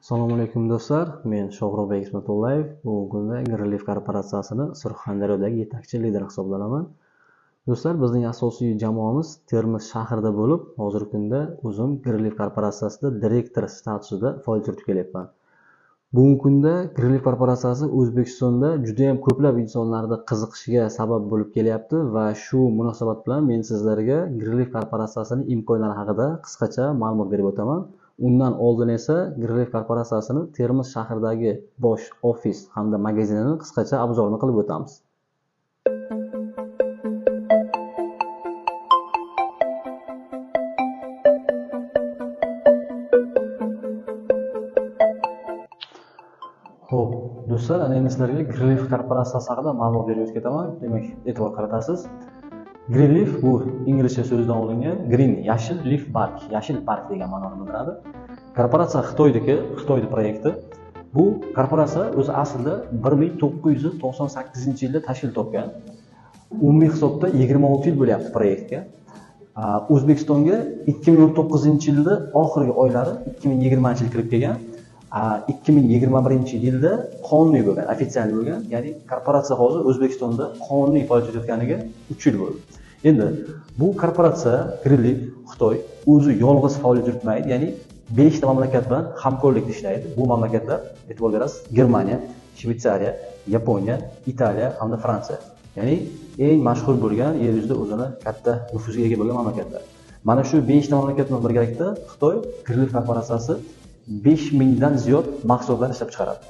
Assalomu alaykum do'stlar. Men Shohruxbek Ismatullayev. Bugungi kunda Greenleaf korporatsiyasini Surxondaryodagi yetakchi lider hisoblanaman. Do'stlar, bizning asosiy jamoamiz Termiz shahrida bo'lib, hozirgi kunda o'zim Greenleaf korporatsiyasida direktor statusida faoliyat yuritib kelyapman. Bugungi kunda Greenleaf korporatsiyasi O'zbekistonda juda ham ko'plab insonlarning qiziqishiga sabab bo'lib kelyapti va shu munosabat bilan men sizlarga Greenleaf korporatsiyasining imkonlari haqida qisqacha ma'lumot berib o'taman. Undan oldin esa Greenleaf korporatsiyasini Termiz shahridagi bosh ofis hamda magazinini qisqacha obzorini qilib o'tamiz. Xo'p, do'stlar, ana endi sizlarga Greenleaf korporatsiyasi haqida ma'lumot berib ketaman. Demak, e'tibor qaratasiz. Greenleaf bu inglizcha so'zdan olingan green, yashil, leaf park, yashil park degan ma'noni bildiradi. Korporatsiya Xitoyning proyekti. Bu korporatsiya o'zi aslida 1998-yilda tashkil topgan. Umumiy hisobda 26 yil bo'lyapti proyektga. O'zbekistonga 2019-yilda oxirgi oylari 2020-yil kirib kelgan. 2021-yilda qonuniy bo'lgan, ofitsial bo'lgan, ya'ni korporatsiya hozir O'zbekistonda qonuniy faoliyat yuritayotganiga 3 yil bo'ldi. Endi bu korporatsiya Greenleaf Xitoy o'zi yolg'iz faoliyat yuritmaydi, ya'ni 5 ta mamlakat bilan hamkorlikda ishlaydi. Bu mamlakatlar, e'tibor berasiz, Germaniya, Shveysariya, Yaponiya, Italiya hamda Fransiya. Ya'ni eng mashhur bo'lgan, yer yuzida o'zini katta nufuzga ega bo'lgan mamlakatlar. Mana shu 5 ta mamlakat bilan birgalikda Xitoy Greenleaf korporatsiyasi 5000 dan ziyod mahsulotlar ishlab chiqaradi.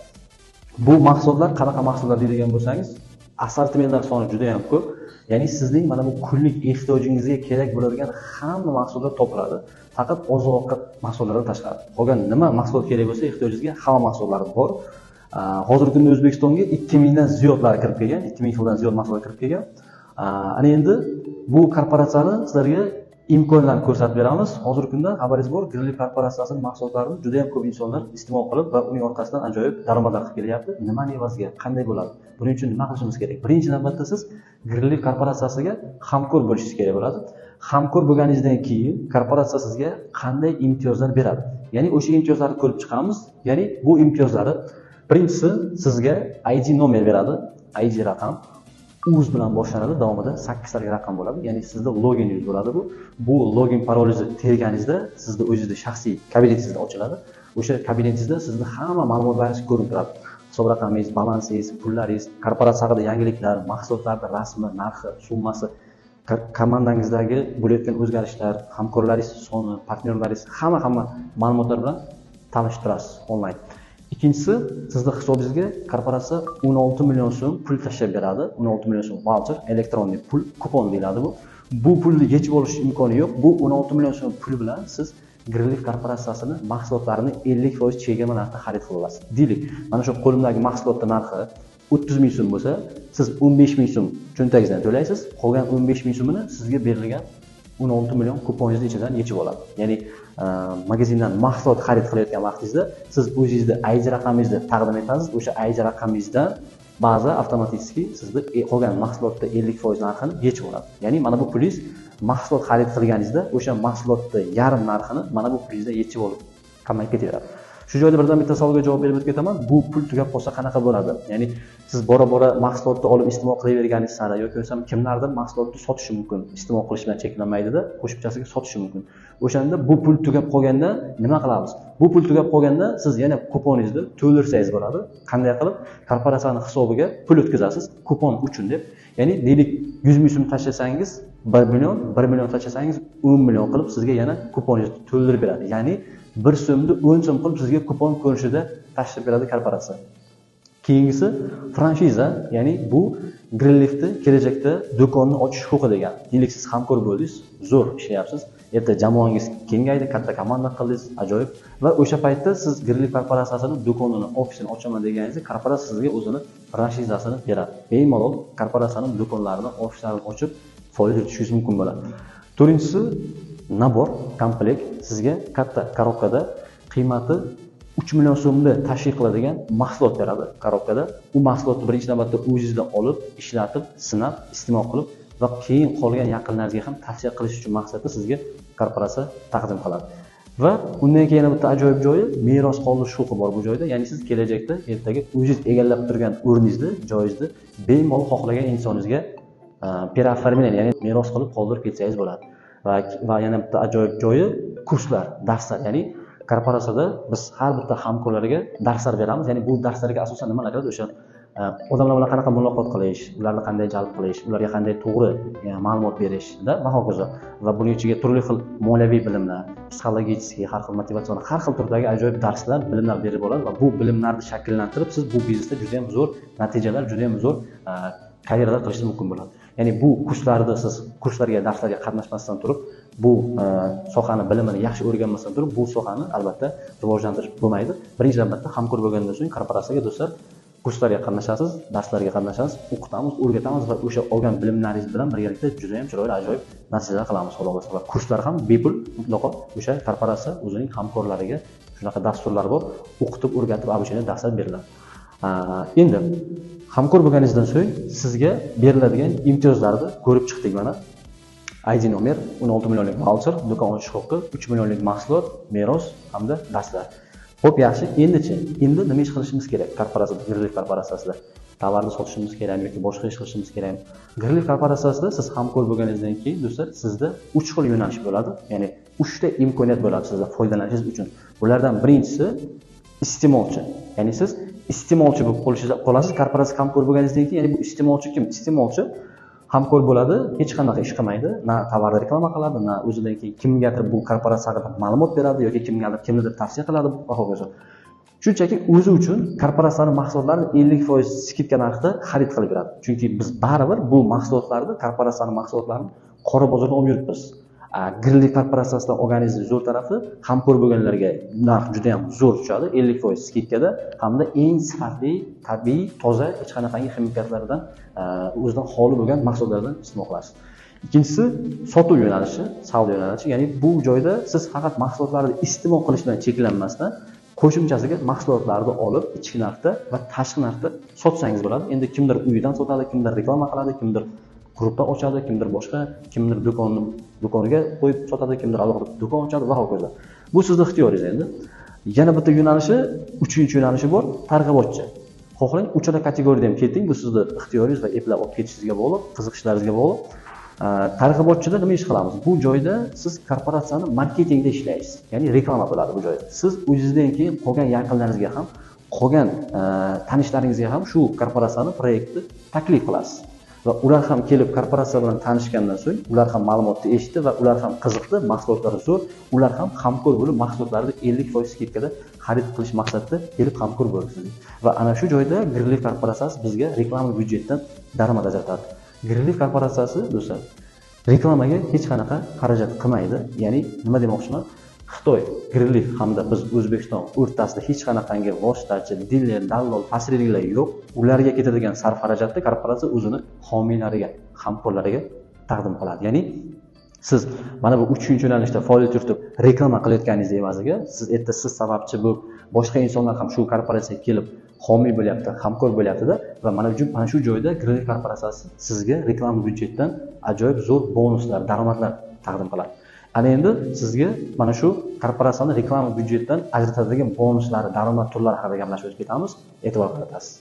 Bu mahsulotlar qanaqa mahsulotlar deydigan bo'lsangiz, assortimentlar soni juda ham ko'p. Ya'ni sizning mana bu kunlik ehtiyojingizga kerak bo'ladigan hamma mahsulotlar topiladi. Faqat oziq-ovqat mahsulotlaridan tashqari. Qolgan nima mahsulot kerak bo'lsa, ehtiyojingizga hamma mahsulotlar bor. Hozirgi kunda O'zbekistonga 2000 dan ziyodlar kirib kelgan, 2000 xildan ziyod mahsulot kirib kelgan. Ana endi bu korporatsiyani sizlarga imkonlarni ko'rsatib beramiz. Hozirgi kunda xabaringiz bor, Greenleaf korporatsiyasining mahsulotlarini juda ham ko'p insonlar iste'mol qilib va uning orqasidan ajoyib daromadlar qilib kelyapti. Nimaning evaziga, qanday bo'ladi? Buning uchun nima qilishimiz kerak? Birinchi navbatda siz Greenleaf korporatsiyasiga hamkor bo'lishingiz kerak bo'ladi. Hamkor bo'lganingizdan keyin korporatsiya sizga qanday imtiyozlar beradi? Ya'ni o'sha imtiyozlarni ko'rib chiqamiz. Ya'ni bu imtiyozlari birinchisi sizga ID nomer beradi, ID raqam. Uz bilan boshlanadi, davomida 8 talik raqam bo'ladi. Ya'ni sizda loginingiz bo'ladi bu. Bu login parolingizni terganingizda sizda o'zingizning shaxsiy kabinetingizda ochiladi. O'sha kabinetingizda sizning hamma ma'lumotlaringiz ko'rinib turadi. Hisob raqamingiz, balansingiz, pullaringiz, korporatsiya haqida yangiliklar, mahsulotlarning rasmi, narxi, summasi, komandangizdagi bo'layotgan o'zgarishlar, hamkorlaringiz soni, partnyorlaringiz, hamma ma'lumotlar bilan tanishib turasiz onlayn. Ikkinchisi, sizning hisobingizga korporatsiya 16 million so'm pul tashlab beradi. 16 million so'm voucher, elektron pul, kupon deyiladi bu. Bu pulni yechib olish imkoni yo'q. Bu 16 million so'm pul bilan siz Greenleaf korporatsiyasining mahsulotlarini 50% chegirma narxda xarid qila olasiz. Deylik, mana shu qo'limdagi mahsulotning narxi 30 ming so'm bo'lsa, siz 15 ming so'm cho'ntagingizdan to'laysiz. Qolgan 15 ming so'mini sizga berilgan 16 million kuponingiz ichidan yechib oladi. Ya'ni magazindan mahsulot xarid qilayotgan vaqtingizda siz o'zingizning ID raqamingizni taqdim etasiz. O'sha ID raqamingizdan baza avtomatik sizga qolgan mahsulotda 50% narxini yechib oladi. Ya'ni mana bu pulingiz mahsulot xarid qilganingizda o'sha mahsulotning yarim narxini mana bu pulingizdan yechib olib kamayib ketaveradi. Shu joyda birdan bitta savolga javob berib o'tib ketaman. Bu pul tugab qolsa qanaqa bo'ladi? Ya'ni siz bora-bora mahsulotni olib iste'mol qilaverganingiz sari yoki bo'lmasa kimlardir mahsulotni sotishi mumkin. Iste'mol qilish bilan cheklanmaydi-da, qo'shimchasiga sotishi mumkin. O'shanda bu pul tugab qolganda nima qilamiz? Bu pul tugab qolganda siz yana kuponingizni to'ldirsangiz bo'ladi. Qanday qilib? Korporatsiyaning hisobiga pul o'tkazasiz, kupon uchun deb. Ya'ni deylik 100 ming so'm tashlasangiz 1 million tashlasangiz 10 million qilib sizga yana kuponingizni to'ldirib beradi. Ya'ni 1 so'mni 10 so'm qilib sizga kupon ko'rinishida tashlab beradi korporatsiya. Keyingisi franshiza, ya'ni bu Greenleaf'da kelajakda do'konni ochish huquqi degan. Deylik siz hamkor bo'ldingiz, zo'r ishlayapsiz. Erta jamoangiz kengaydi, katta komanda qildingiz, ajoyib. Va o'sha paytda siz Greenleaf korporatsiyasining do'konini, ofisini ochaman deganingizda korporatsiya sizga o'zini franshizasini beradi. Bemalol korporatsiyaning do'konlarini, ofislarini ochib faoliyat yuritishingiz mumkin bo'ladi. To'rtinchisi, nabor, komplekt sizga katta korobkada qiymati 3 million so'mni tashkil qiladigan mahsulot beradi korobkada. U mahsulotni birinchi navbatda o'zingizdan olib, ishlatib, sinab, iste'mol qilib va keyin qolgan yaqinlaringizga ham tavsiya qilish uchun maqsadda sizga korporatsiya taqdim qiladi. Va undan keyin yana bitta ajoyib joyi meros qoldirish huquqi bor bu joyda. Ya'ni siz kelajakda ertaga o'zingiz egallab turgan o'rningizni, joyingizni bemalol xohlagan insoningizga peraformilan, ya'ni meros qilib qoldirib ketsangiz bo'ladi. Va yana bitta ajoyib joyi kurslar, darslar, ya'ni korporatsiyada biz har bitta hamkorlarga darslar beramiz. Ya'ni bu darslarga asosan nimalar qiladi? O'sha odamlar bilan qanaqa muloqot qilish, ularni qanday jalb qilish, ularga qanday to'g'ri ma'lumot berishda va hokazo. Va buning ichiga turli xil moliyaviy bilimlar, psixologik, har xil motivatsion, har xil turdagi ajoyib darslar, bilimlar berib bo'ladi va bu bilimlarni shakllantirib, siz bu biznesda juda ham zo'r natijalar, juda ham zo'r karyeralar qilishingiz mumkin bo'ladi. Ya'ni bu kurslarda siz kurslarga, darslarga qatnashmasdan turib, bu sohani bilimini yaxshi o'rganmasdan turib, bu sohani albatta rivojlantirish bo'lmaydi. Birinchi navbatda hamkor bo'lgandan so'ng korporatsiyaga do'stlar kurslarga qatnashasiz, darslarga qatnashasiz, o'qitamiz, o'rgatamiz va o'sha olgan bilimlaringiz bilan birgalikda juda ham chiroyli ajoyib natijalar qilamiz xolos. Va kurslar ham bepul mutlaqo o'sha korporatsiya o'zining hamkorlariga shunaqa dasturlar bor, o'qitib, o'rgatib, обучение darslar beriladi. Endi hamkor bo'lganingizdan so'ng sizga beriladigan imtiyozlarni ko'rib chiqdik mana. ID nomer, 16 millionlik voucher, do'kon ochish huquqi, 3 millionlik mahsulot, meros hamda darslar. Xo'p, yaxshi. Endi nima ish qilishimiz kerak korporatsiyada, Grilliv korporatsiyasida? Tovarni sotishimiz kerakmi yoki boshqa ish qilishimiz kerakmi? Grilliv korporatsiyasida siz hamkor bo'lganingizdan keyin do'stlar, sizda 3 xil yo'nalish bo'ladi. Ya'ni 3 ta imkoniyat bo'ladi sizda foydalanishingiz uchun. Bulardan birinchisi iste'molchi. Ya'ni siz iste'molchi bo'lib qolasiz korporatsiya hamkor bo'lganingizdan keyin. Ya'ni bu iste'molchi kim? Iste'molchi hamkor bo'ladi, hech qanaqa ish qilmaydi, na tovarni reklama qiladi, na o'zidan keyin kimgadir bu korporatsiya haqida ma'lumot beradi yoki kimnidir tavsiya qiladi va hokazo. Shunchaki o'zi uchun korporatsiyaning mahsulotlarini 50% skidka narxda xarid qilib beradi. Chunki biz baribir bu mahsulotlarni, korporatsiyaning mahsulotlarini qora bozordan olib yuribmiz. Grilliv korporatsiyasidan olganingizning zo'r tarafi, hamkor bo'lganlarga narx juda ham zo'r tushadi, 50% skidkada hamda eng sifatli, tabiiy, toza, hech qanaqangi ximikatlardan o'zidan xoli bo'lgan mahsulotlardan iste'mol qilasiz. Ikkinchisi sotuv yo'nalishi, savdo yo'nalishi, ya'ni bu joyda siz faqat mahsulotlarni iste'mol qilish bilan cheklanmasdan qo'shimchasiga mahsulotlarni olib ichki narxda va tashqi narxda sotsangiz bo'ladi. Endi kimdir uyidan sotadi, kimdir reklama qiladi, kimdir gruppa ochadi, kimdir boshqa, kimdir do'koniga qo'yib sotadi, kimdir alohida do'kon ochadi va hokazo. Bu sizning ixtiyoringiz endi. Yana bitta yo'nalishi, 3-yo'nalishi bor, targ'ibotchi. Xohlang uchala kategoriyada ham keting, bu sizning ixtiyoringiz va eplab olib ketishingizga bog'liq, qiziqishlaringizga bog'liq. Targ'ibotchida nima ish qilamiz? Bu joyda siz korporatsiyani marketingda ishlaysiz. Ya'ni reklama bo'ladi bu joyda. Siz o'zingizdan keyin qolgan yaqinlaringizga ham, qolgan tanishlaringizga ham shu korporatsiyani proyektni taklif qilasiz. Va ular ham kelib korporatsiya bilan tanishgandan so'ng, ular ham ma'lumotni eshitdi va ular ham qiziqdi, mahsulotlari zo'r, ular ham hamkor bo'lib mahsulotlarni 50% skidkada xarid qilish maqsadida kelib hamkor bo'ldi. Va ana shu joyda Grilliv korporatsiyasi bizga reklama byudjetdan daromad ajratadi. Grilliv korporatsiyasi do'stlar reklamaga hech qanaqa xarajat qilmaydi. Ya'ni nima demoqchiman? Xitoy, Grilliv hamda biz O'zbekiston o'rtasida hech qanaqangi vositachi, diler, dallol, posredniklar yo'q. Ularga ketadigan sarf xarajatni korporatsiya o'zini homiylariga, hamkorlariga taqdim qiladi. Ya'ni siz mana bu 3-yo'nalishda faoliyat yuritib reklama qilayotganingiz evaziga siz sababchi bo'lib, boshqa insonlar ham shu korporatsiyaga kelib homiy bo'lyapti, hamkor bo'lyapti-da va mana shu joyda Grilliv korporatsiyasi sizga reklama byudjetdan ajoyib zo'r bonuslar, daromadlar taqdim qiladi. Ana endi sizga mana shu korporatsiyaning reklama byudjetdan ajratadigan bonuslari, daromad turlari haqida gaplashib ketamiz, e'tibor qaratasiz.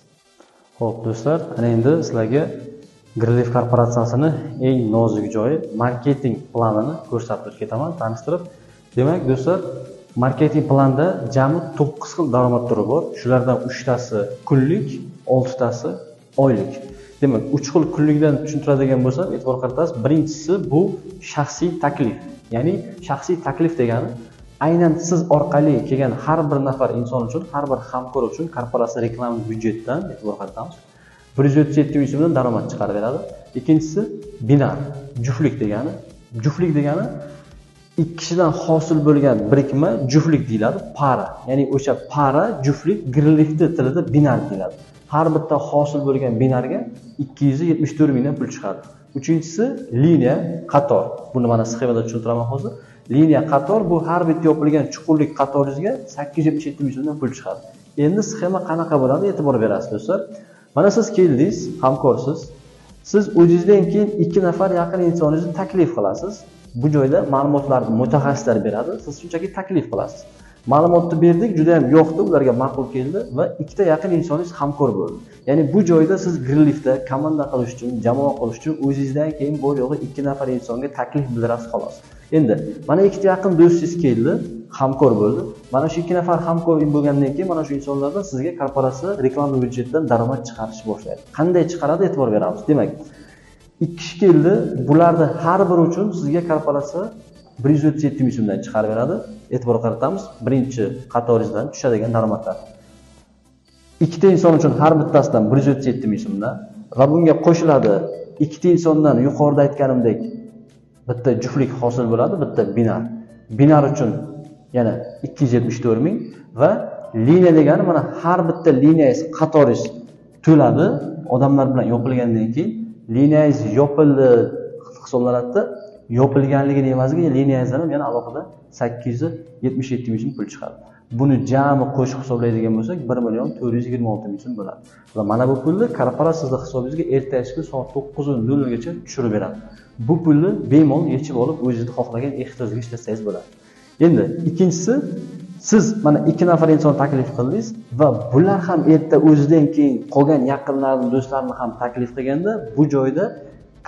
Xo'p, do'stlar, ana endi sizlarga Grilliv korporatsiyasini eng nozik joyi marketing planini ko'rsatib o'tib ketaman, tanishtirib. Demak, do'stlar, marketing planda jami 9 xil daromad turi bor. Shulardan 3tasi kunlik, 6tasi oylik. Demak, 3 xil kunlikdan tushuntiradigan bo'lsam, e'tibor qaratasiz. Birinchisi bu shaxsiy taklif. Ya'ni shaxsiy taklif degani aynan siz orqali kelgan har bir nafar inson uchun, har bir hamkor uchun korporatsiya reklama byudjetdan e'tibor qaratamiz. 137 ming so'mdan daromad chiqarib beradi. Ikkinchisi binar, juftlik degani ikki kishidan hosil bo'lgan birikma juftlik deyiladi, para. Ya'ni o'sha para, juftlik Grillivni tilida binar deyiladi. Har bitta hosil bo'lgan binarga 274 mingdan pul chiqadi. Uchinchisi liniya, qator. Buni mana sxemada tushuntiraman hozir. Liniya qator bu har bitta yopilgan chuqurlik qatoringizga 877 ming so'mdan pul chiqadi. Endi sxema qanaqa bo'ladi, e'tibor berasiz do'stlar. Mana siz keldingiz, hamkorsiz. Siz o'zingizdan keyin 2 nafar yaqin insoningizni taklif qilasiz. Bu joyda ma'lumotlarni mutaxassislar beradi, siz shunchaki taklif qilasiz. Ma'lumotni berdik, juda ham yoqdi, ularga ma'qul keldi va ikkita yaqin insoningiz hamkor bo'ldi. Ya'ni bu joyda siz Greenleaf'da komanda qilish uchun, jamoa qilish uchun o'zingizdan keyin bu yo'g'i 2 nafar insonga taklif bildirasiz xolos. Endi mana ikkita yaqin do'stingiz keldi, hamkor bo'ldi. Mana shu 2 nafar hamkor bo'lgandan keyin mana shu insonlardan sizga korporatsiya reklama byudjetidan daromad chiqarishni boshlaydi. Qanday chiqaradi e'tibor beramiz. Demak, 2 kishi keldi, bularni har biri uchun sizga korporatsiya 137 ming so'mdan chiqarib beradi. E'tibor qaratamiz, birinchi qatoringizdan tushadigan daromadlar. Ikkita inson uchun har bittasidan 137 ming so'mdan va bunga qo'shiladi ikkita insondan yuqorida aytganimdek bitta juftlik hosil bo'ladi, bitta binar. Binar uchun yana 274 ming va liniya degani mana har bitta liniyangiz qatoringiz to'ladi. Odamlar bilan yopilgandan keyin liniyangiz yopildi hisoblanadi. Yopilganligini evaziga liniyangizdan ham yana alohida 877 ming so'm pul chiqadi. Buni jami qo'shib hisoblaydigan bo'lsak 1.426 ming so'm bo'ladi. Va mana bu pulni korporatsiya sizning hisobingizga ertasiga soat 9:00 gacha tushirib beradi. Bu pulni bemalol yechib olib o'zingizni xohlagan ehtiyojga ishlasangiz bo'ladi. Endi ikkinchisi, siz mana 2 nafar inson taklif qildingiz va bular ham erta o'zidan keyin qolgan yaqinlarini, do'stlarini ham taklif qilganda bu joyda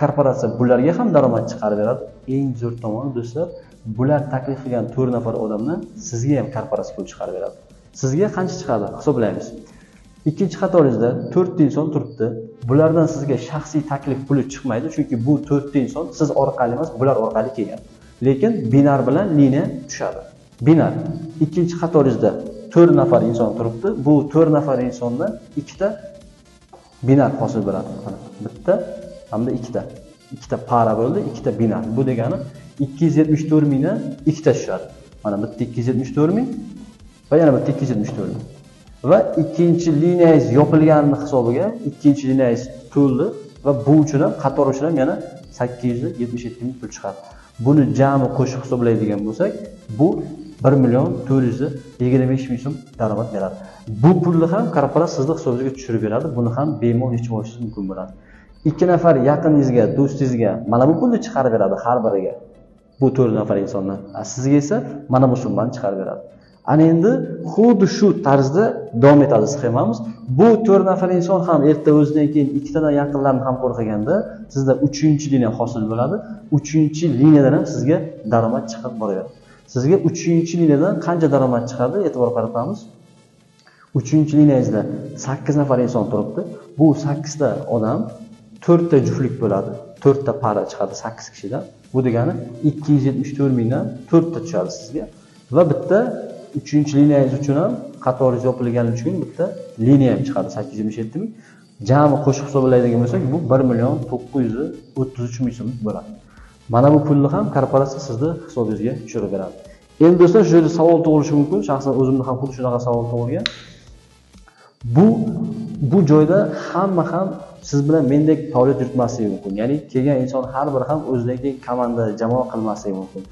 korporatsiya bularga ham daromad chiqarib beradi. Eng zo'r tomoni do'stlar, bular taklif qilgan 4 nafar odamdan sizga ham korporatsiya pul chiqarib beradi. Sizga qancha chiqadi? Hisoblaymiz. Ikkinchi qatoringizda 4 ta inson turibdi. Bulardan sizga shaxsiy taklif puli chiqmaydi, chunki bu 4 ta inson siz orqali emas, bular orqali kelgan. Lekin binar bilan liniya tushadi. Binar. Ikkinchi qatoringizda 4 nafar inson turibdi. Bu 4 nafar insondan ikkita binar hosil bo'ladi. Bitta hamda ikkita para bo'ldi, ikkita binar. Bu degani 274 mingdan ikkita tushadi. Mana bitta 274 ming va yana bitta 274 ming. Va ikkinchi liniyangiz yopilganini hisobiga ikkinchi liniyangiz to'ldi va bu uchun ham qator uchun ham yana 877 ming pul chiqadi. Buni jami qo'shib hisoblaydigan bo'lsak, bu 1.425 ming so'm daromad beradi. Bu pulni ham korporatsiya sizning hisobingizga tushirib beradi. Buni ham bemalol yechib olishingiz mumkin bo'ladi. 2 nafar yaqiningizga, do'stingizga mana bu pulni chiqarib beradi har biriga. Bu 4 nafar insondan. Sizga esa mana bu summani chiqarib beradi. Ana endi xuddi shu tarzda davom etadi sxemamiz. Bu 4 nafar inson ham erta o'zidan keyin ikkitadan yaqinlarni hamkor qilganda sizda 3-liniya hosil bo'ladi. 3-liniyadan ham sizga daromad chiqib boraveradi. Sizga 3-liniyadan qancha daromad chiqadi? E'tibor qaratamiz. 3-liniyangizda 8 nafar inson turibdi. Bu 8 ta odam 4 ta juftlik bo'ladi. 4 ta para chiqadi 8 kishidan. Bu degani 274 mingdan 4 ta tushadi sizga. Va bitta 3-liniyangiz uchun ham qatoringiz yopilgani uchun bitta liniya ham chiqadi 827 ming. Jami qo'shib hisoblaydigan bo'lsak, bu 1.933 ming so'm bo'ladi. Mana bu pulni ham korporatsiya sizning hisobingizga tushirib beradi. Endi do'stlar, shu yerda savol tug'ilishi mumkin. Shaxsan o'zimda ham xuddi shunaqa savol tug'ilgan. Bu joyda hamma ham siz bilan mendek faoliyat yuritmasligi mumkin. Ya'ni kelgan inson har biri ham o'zidan keyin komanda, jamoa qilmasligi mumkin.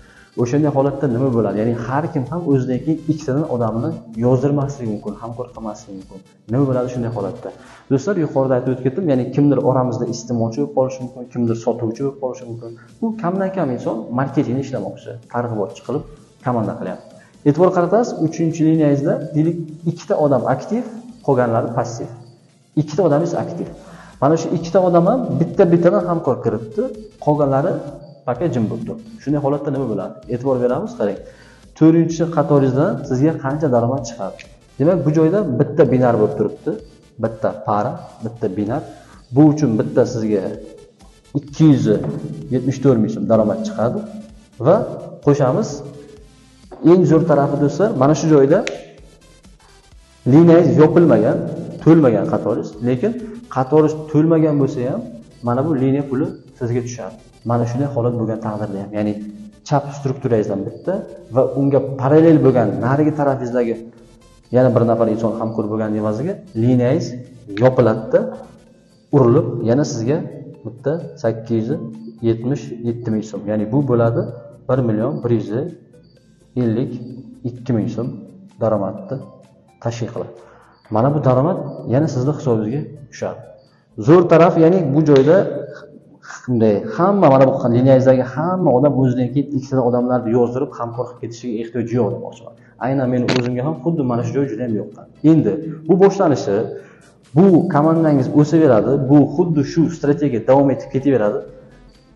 O'shanday holatda nima bo'ladi? Ya'ni har kim ham o'zidan keyin ikkitadan odamni yozdirmasligi mumkin, hamkor qilmasligi mumkin. Nima bo'ladi shunday holatda? Do'stlar, yuqorida aytib o'tgandim, ya'ni kimdir oramizda iste'molchi bo'lib qolishi mumkin, kimdir sotuvchi bo'lib qolishi mumkin. Bu kamdan kam inson marketingni ishlamoqchi, targ'ibotchi qilib komanda qilyapti. E'tibor qaratasiz, 3-liniyangizda deylik ikkita odam aktiv, qolganlari passiv. Ikkita odamingiz aktiv. Mana shu ikkita odam ham bitta-bittadan hamkor kiribdi, qolganlari paka jim bo'lib turibdi. Shunday holatda nima bo'ladi? E'tibor beramiz, qarang. 4-qatoringizdan sizga qancha daromad chiqadi? Demak, bu joyda bitta binar bo'lib turibdi. Bitta para, bitta binar. Bu uchun bitta sizga 274 ming so'm daromad chiqadi va qo'shamiz. Eng zo'r tarafi do'stlar, mana shu joyda liniyangiz yopilmagan, to'lmagan qatoringiz, lekin qatoringiz to'lmagan bo'lsa ham mana bu liniya puli sizga tushadi. Mana shunday holat bo'lgan taqdirda ham, ya'ni chap strukturangizdan bitta va unga parallel bo'lgan narigi tarafingizdagi yana bir nafar inson hamkor bo'lgan evaziga liniyangiz yopiladi, urilib yana sizga bitta 877 ming so'm. Ya'ni bu bo'ladi 1.152 ming so'm daromadni tashkil qiladi. Mana bu daromad yana sizning hisobingizga tushadi. Zo'r taraf, ya'ni bu joyda bunday hamma mana bu liniyadagi hamma odam o'zidan keyin ikkita odamlarni yozdirib hamkor qilib ketishiga ehtiyoji yo'q demoqchiman. Aynan meni o'zimga ham xuddi mana shu joy juda ham yoqqan. Endi bu boshlanishi, bu komandangiz o'saveradi, bu xuddi shu strategiya davom etib ketaveradi.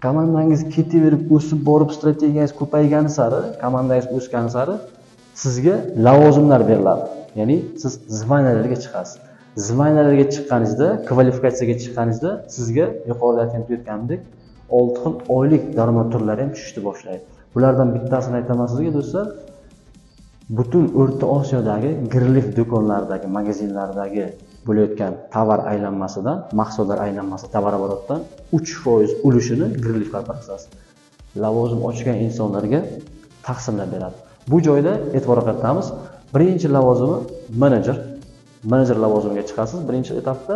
Komandangiz ketaverib o'sib borib, strategiyangiz ko'paygani sari, komandangiz o'sgani sari sizga lavozimlar beriladi. Ya'ni siz zvaniyalarga chiqasiz. Zvaniyalarga chiqqaningizda, kvalifikatsiyaga chiqqaningizda sizga yuqorida aytganimdek 6 xil oylik daromad turlari ham tushishni boshlaydi. Bulardan bittasini aytaman sizga do'stlar. Butun O'rta Osiyodagi Grilif do'konlaridagi, magazinlardagi bo'layotgan tovar aylanmasidan, mahsulotlar aylanmasi, tovaroborotdan 3% ulushini Grilif korporatsiyasi lavozim ochgan insonlarga taqsimlab beradi. Bu joyda e'tibor qaratamiz. Birinchi lavozimi menejer. Menejer lavozimiga chiqasiz. Birinchi etapda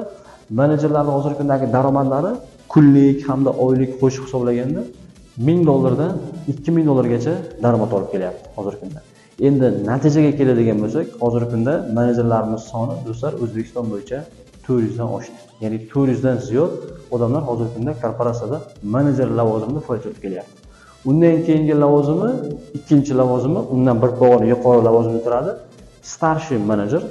menejerlarning hozirgi kundagi daromadlari kunlik hamda oylik qo'shib hisoblaganda $1000 dan $2000 daromad olib kelyapti hozirgi kunda. Endi natijaga keladigan bo'lsak, hozirgi kunda menejerlarimiz soni do'stlar O'zbekiston bo'yicha 400 dan oshdi. Ya'ni 400 dan ziyod odamlar hozirgi kunda korporatsiyada menejer lavozimida faoliyat yuritib kelyapti. Undan keyingi lavozimi, ikkinchi lavozimi, undan bir pog'ona yuqori lavozimda turadi, starshi menejer.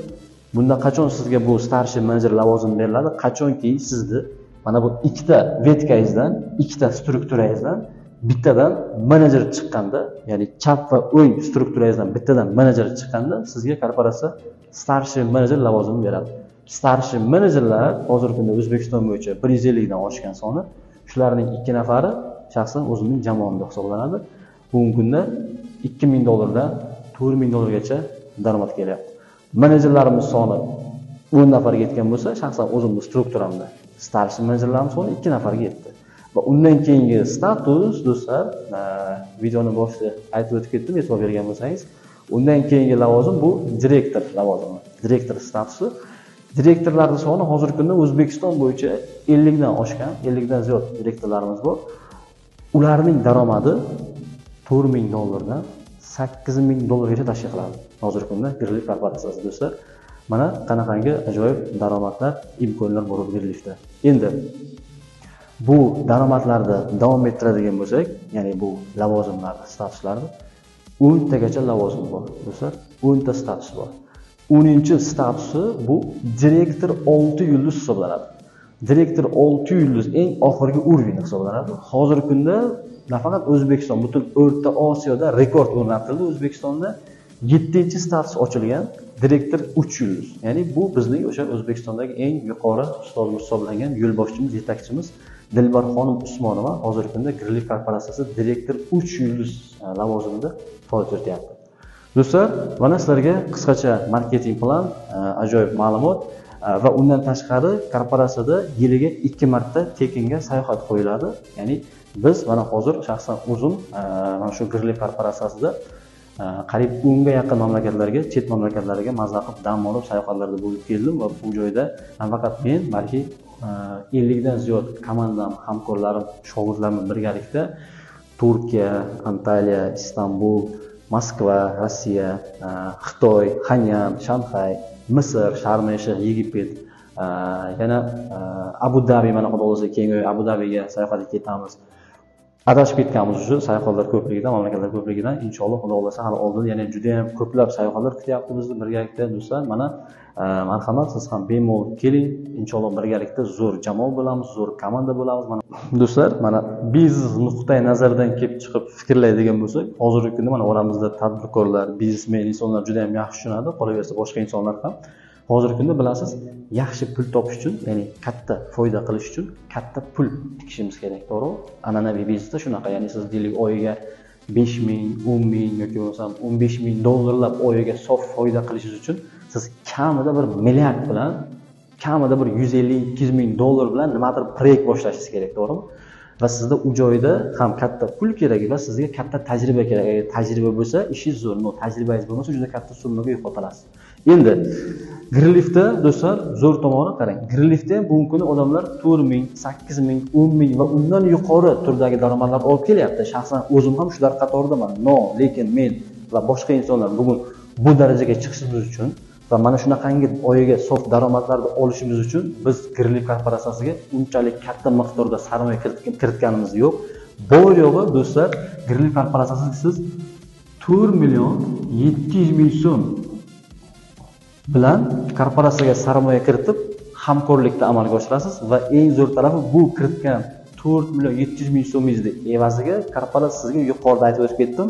Bunda qachon sizga bu starshi menejer lavozimi beriladi? Qachonki sizni mana bu ikkita vetkangizdan, ikkita strukturangizdan bittadan menejer chiqqanda, ya'ni chap va o'ng strukturangizdan bittadan menejer chiqqanda sizga korporatsiya starshi menejer lavozimini beradi. Starshi menejerlar hozirgi kunda O'zbekiston bo'yicha 150 dan oshgan soni, shularning 2 nafari shaxsan o'zimning jamoamda hisoblanadi. Bugungi kunda $2000 dan $4000 gacha daromad kelyapti. Menejerlarimiz soni 10 nafarga yetgan bo'lsa, shaxsan o'zimning strukturamda starshi menejerlarimiz soni 2 nafarga yetdi. Va undan keyingi status do'stlar, videoni boshida aytib o'tib ketdim, e'tibor bergan bo'lsangiz, undan keyingi lavozim bu direktor lavozimi. Direktor statusi. Direktorlarning soni hozirgi kunda O'zbekiston bo'yicha 50 dan oshgan, 50 dan ziyod direktorlarimiz bor. Ularning daromadi $4000 dan $8000 gacha tashkil qiladi. Hozirgi kunda Grilif korporatsiyasi do'stlar. Mana qanaqangi ajoyib daromadlar, imkonlar bor Grilifda. Endi bu daromadlarni davom ettiradigan bo'lsak, ya'ni bu lavozimlarni, statuslarni 10 tagacha lavozim bor do'stlar. 10 ta status bor. 10-statusi bu direktor 6 yulduz hisoblanadi. Direktor 6 yulduz eng oxirgi urovень hisoblanadi. Hozirgi kunda nafaqat O'zbekiston, butun O'rta Osiyoda rekord o'rnatildi. O'zbekistonda 7-status ochilgan, direktor 3 yulduz. Ya'ni bu bizning o'sha O'zbekistondagi eng yuqori ustozimiz hisoblangan yo'lboshchimiz, yetakchimiz Dilbarxonim Usmonova hozirgi kunda Grilif korporatsiyasi direktor 3 yulduz lavozimida faoliyat yurityapti. Do'stlar, mana sizlarga qisqacha marketing plan, ajoyib ma'lumot va undan tashqari korporatsiyada yiliga 2 marta tekinga sayohat qo'yiladi. Ya'ni biz mana hozir shaxsan o'zim mana shu Grilif korporatsiyasida qariyb 10 ga yaqin mamlakatlarga, chet mamlakatlarga mazza qilib dam olib sayohatlarda bo'lib keldim va bu joyda nafaqat men, balki 50 dan ziyod komandam, hamkorlarim, shogirdlarim birgalikda Turkiya, Antaliya, Istanbul, Moskva, Rossiya, Xitoy, Xanyan, Shanxay, Misr, Sharm-el-Shayx, Yegipet, yana Abu Dabi, mana xudo o'zi keyingi Abu Dabiga sayohatga ketamiz. Adashib ketganmiz shu sayohatlar ko'pligidan, mamlakatlar ko'pligidan. Inshaalloh xudo xolasa hali oldin yana juda ham ko'plab sayohatlar kutyapti bizni birgalikda do'stlar. Mana marhamat, siz ham bemalol keling. Inshaalloh birgalikda zo'r jamoa bo'lamiz, zo'r komanda bo'lamiz. Mana do'stlar, mana biznes nuqtai nazaridan kelib chiqib fikrlaydigan bo'lsak, hozirgi kunda mana oramizda tadbirkorlar, biznesmen insonlar juda ham yaxshi tushunadi, qolaversa boshqa insonlar ham. Hozirgi kunda bilasiz, yaxshi pul topish uchun, ya'ni katta foyda qilish uchun katta pul tikishimiz kerak, to'g'ri? An'anaviy biznesda shunaqa, ya'ni siz deylik oyiga 5000, 10000 yoki bo'lmasam $15000 oyiga sof foyda qilishingiz uchun siz kamida bir milliard bilan, kamida bir $150-200 bilan nimadir proyekt boshlashingiz kerak, to'g'rimi? Va sizda u joyda ham katta pul kerak va sizga katta tajriba kerak. Agar tajriba bo'lsa, ishingiz zo'r, no tajribangiz bo'lmasa, juda katta summaga yo'qotasiz. Endi Grilifda do'stlar, zo'r tomoni qarang. Grilifda ham bugungi kunda odamlar 4000, 8000, 10000 va undan yuqori turdagi daromadlar olib kelyapti. Shaxsan o'zim ham shular qatoridaman. No, lekin men va boshqa insonlar bugun bu darajaga chiqishimiz uchun va mana shunaqangi oyiga sof daromadlarni olishimiz uchun biz Greenleaf korporatsiyasiga unchalik katta miqdorda sarmoya kiritganimiz yo'q. Bor yo'g'i do'stlar, Greenleaf korporatsiyasiga siz 4 million 700 ming so'm bilan korporatsiyaga sarmoya kiritib hamkorlikda amalga oshirasiz va eng zo'r tarafi bu kiritgan 4 million 700 ming so'mingizni evaziga korporatsiya sizga yuqorida aytib o'tib ketdim.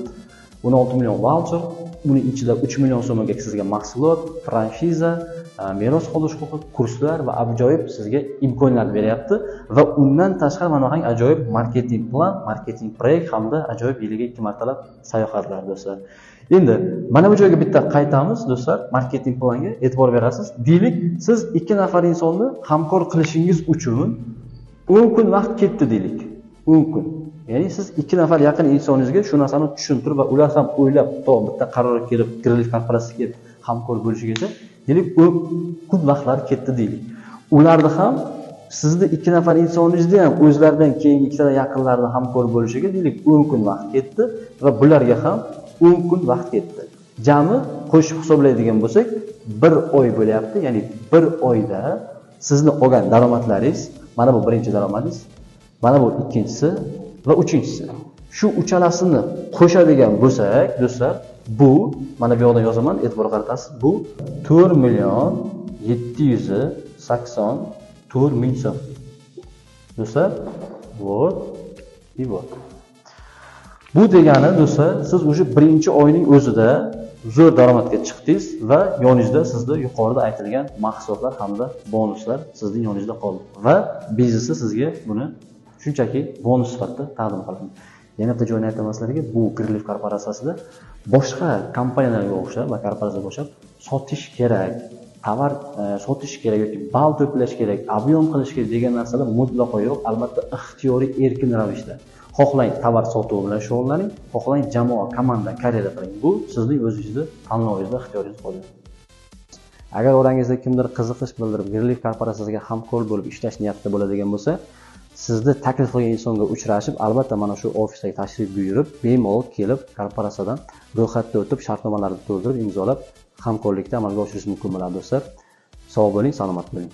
16 million voucher, uning ichida 3 million so'mga sizga mahsulot, franshiza, meros qolish huquqi, kurslar va ajoyib sizga imkoniyat beryapti va undan tashqari mana bunday ajoyib marketing plan, marketing proyekt hamda ajoyib yiliga 2 martalab sayohatlar do'stlar. Endi mana bu joyga bitta qaytamiz do'stlar, marketing planga e'tibor berasiz. Deylik, siz 2 nafar insonni hamkor qilishingiz uchun 10 kun vaqt ketdi deylik. 10 kun. Ya'ni siz 2 nafar yaqin insoningizga shu narsani tushuntirib va ular ham o'ylab, to'g'ri bitta qarorga kelib, Greenleaf korporatsiyasiga hamkor bo'lishigacha, deylik, 10 kun vaqtlari ketdi deylik. Ularni ham sizni 2 nafar insoningizni ham o'zlaridan keyingi ikkita yaqinlarni hamkor bo'lishiga deylik 10 kun vaqt ketdi va bularga ham 10 kun vaqt ketdi. Jami qo'shib hisoblaydigan bo'lsak, 1 oy bo'lyapti. Ya'ni 1 oyda sizni olgan daromadlaringiz, mana bu birinchi daromadingiz, mana bu ikkinchisi va uchinchisi. Shu uchalasini qo'shadigan bo'lsak, do'stlar, bu mana bu yoqda yozaman, e'tibor qaratasiz. Bu 4 million 784 ming so'm. Do'stlar, bu degani do'stlar, siz o'sha birinchi oyning o'zida zo'r daromadga chiqdingiz va yoningizda sizda yuqorida aytilgan mahsulotlar hamda bonuslar sizning yoningizda qoldi va biznesda sizga buni shunchaki bonus sifatida taqdim qiladi. Yana bitta joyni aytaman sizlarga, bu Greenleaf korporatsiyasida boshqa kompaniyalarga o'xshab va korporatsiyaga o'xshab sotish kerak, tovar sotish kerak yoki ball to'plash kerak, ob'yom qilish kerak degan narsalar mutlaqo yo'q. Albatta ixtiyoriy erkin ravishda. Xohlang tovar sotuvi bilan shug'ullaning, xohlang jamoa, komanda, karyera qiling. Bu sizning o'zingizning tanlovingiz va ixtiyoringiz qoladi. Agar orangizda kimdir qiziqish bildirib, Greenleaf korporatsiyasiga hamkor bo'lib ishlash niyatida bo'ladigan bo'lsa, sizni taklif qilgan insonga uchrashib, albatta mana shu ofisga tashrif buyurib, bemalol kelib korporatsiyadan ro'yxatda o'tib, shartnomalarni to'ldirib, imzolab, hamkorlikda amalga oshirish mumkin bo'ladi do'stlar. Sog' bo'ling, salomat bo'ling.